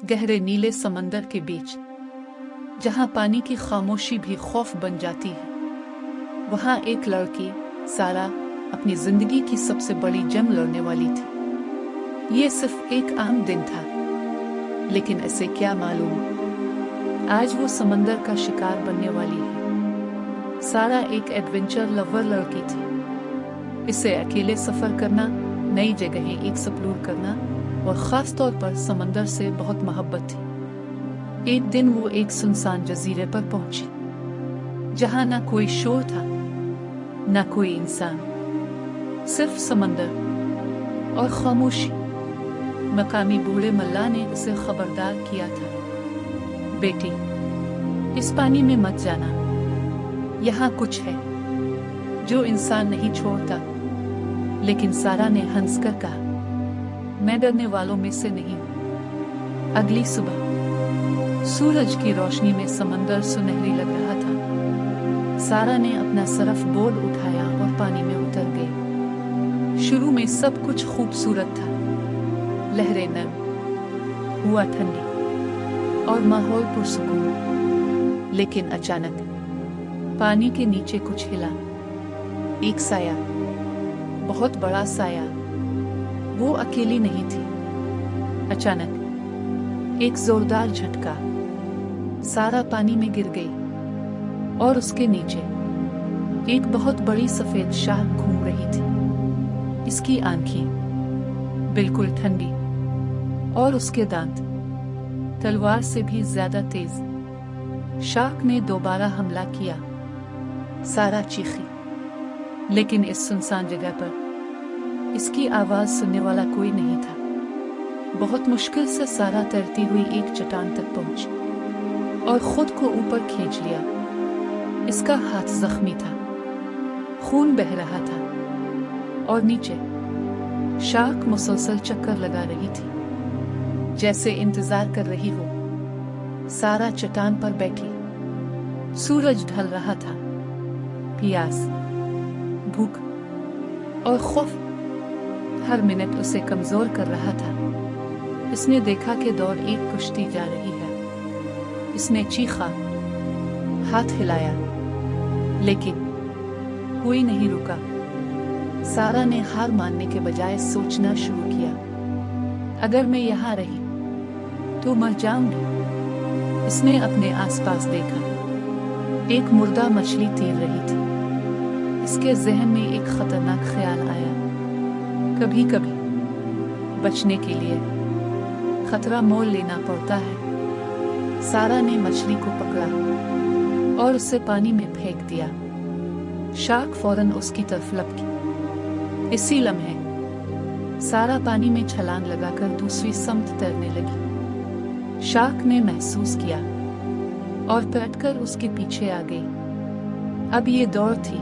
गहरे नीले समंदर के बीच, जहां पानी की खामोशी भी खौफ बन जाती है, वहां एक लड़की सारा अपनी जिंदगी की सबसे बड़ी जंग लड़ने वाली थी। ये सिर्फ एक आम दिन था, लेकिन इसे क्या मालूम, आज वो समंदर का शिकार बनने वाली है। सारा एक एडवेंचर लवर लड़की थी। इसे अकेले सफर करना, नई जगहें एक्सप्लोर करना और खास तौर पर समंदर से बहुत मोहब्बत थी। एक दिन वो एक सुनसान जजीरे पर पहुंची, जहां ना कोई शोर था, ना कोई इंसान, सिर्फ समंदर और खामोशी। मकामी बूढ़े मल्ला ने उसे खबरदार किया था, बेटी, इस पानी में मत जाना, यहाँ कुछ है जो इंसान नहीं छोड़ता। लेकिन सारा ने हंसकर कहा, मैं डरने वालों में से नहीं हूं। अगली सुबह सूरज की रोशनी में समंदर सुनहरी लग रहा था। सारा ने अपना सरफ बोर्ड उठाया और पानी में उतर गई। शुरू में सब कुछ खूबसूरत था, लहरें नरम, हवा ठंडी और माहौल पुरसुकून। लेकिन अचानक पानी के नीचे कुछ हिला। एक साया, बहुत बड़ा साया। वो अकेली नहीं थी। अचानक एक जोरदार झटका, सारा पानी में गिर गई और उसके नीचे एक बहुत बड़ी सफेद शार्क घूम रही थी। इसकी आंखें बिल्कुल ठंडी और उसके दांत तलवार से भी ज्यादा तेज। शार्क ने दोबारा हमला किया। सारा चीखी, लेकिन इस सुनसान जगह पर इसकी आवाज सुनने वाला कोई नहीं था। बहुत मुश्किल से सारा तैरती हुई एक चट्टान तक पहुंची और खुद को ऊपर खींच लिया। इसका हाथ जख्मी था, खून बह रहा था और नीचे शार्क मुसलसल चक्कर लगा रही थी, जैसे इंतजार कर रही हो। सारा चट्टान पर बैठी। सूरज ढल रहा था। प्यास, भूख और खौफ हर मिनट उसे कमजोर कर रहा था। इसने देखा कि दौड़ एक कुश्ती जा रही है। इसने चीखा, हाथ हिलाया, लेकिन कोई नहीं रुका। सारा ने हार मानने के बजाय सोचना शुरू किया, अगर मैं यहाँ रही तो मर जाऊंगी। इसने अपने आसपास देखा। एक मुर्दा मछली तैर रही थी। इसके जहन में एक खतरनाक ख्याल आया, कभी कभी बचने के लिए खतरा मोल लेना पड़ता है। सारा ने मछली को पकड़ा और उसे पानी में फेंक दिया। शार्क फौरन उसकी तरफ लपकी। इसी लम्हे सारा पानी में छलांग लगाकर दूसरी सम्त तैरने लगी। शार्क ने महसूस किया और पलटकर उसके पीछे आ गई। अब ये दौड़ थी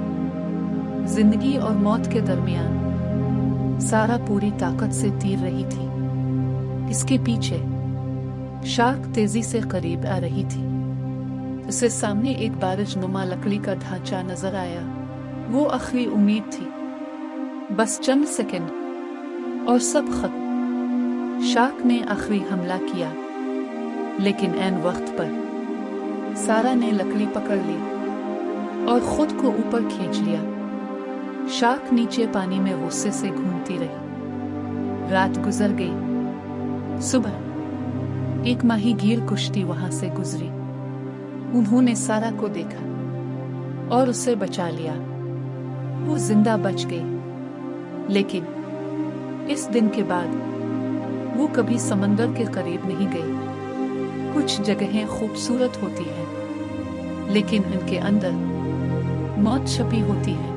जिंदगी और मौत के दरमियान। सारा पूरी ताकत से तैर रही थी। इसके पीछे शार्क तेजी से करीब आ रही थी। उसे सामने एक बारिश नुमा लकड़ी का ढांचा नजर आया। वो आखिरी उम्मीद थी, बस चंद सेकंड और सब खत्म। शार्क ने आखिरी हमला किया, लेकिन ऐन वक्त पर सारा ने लकड़ी पकड़ ली और खुद को ऊपर खींच लिया। शार्क नीचे पानी में गुस्से से घूमती रही। रात गुजर गई। सुबह एक माहीगीर कुश्ती वहां से गुजरी। उन्होंने सारा को देखा और उसे बचा लिया। वो जिंदा बच गई, लेकिन इस दिन के बाद वो कभी समंदर के करीब नहीं गई। कुछ जगहें खूबसूरत होती हैं, लेकिन उनके अंदर मौत छुपी होती है।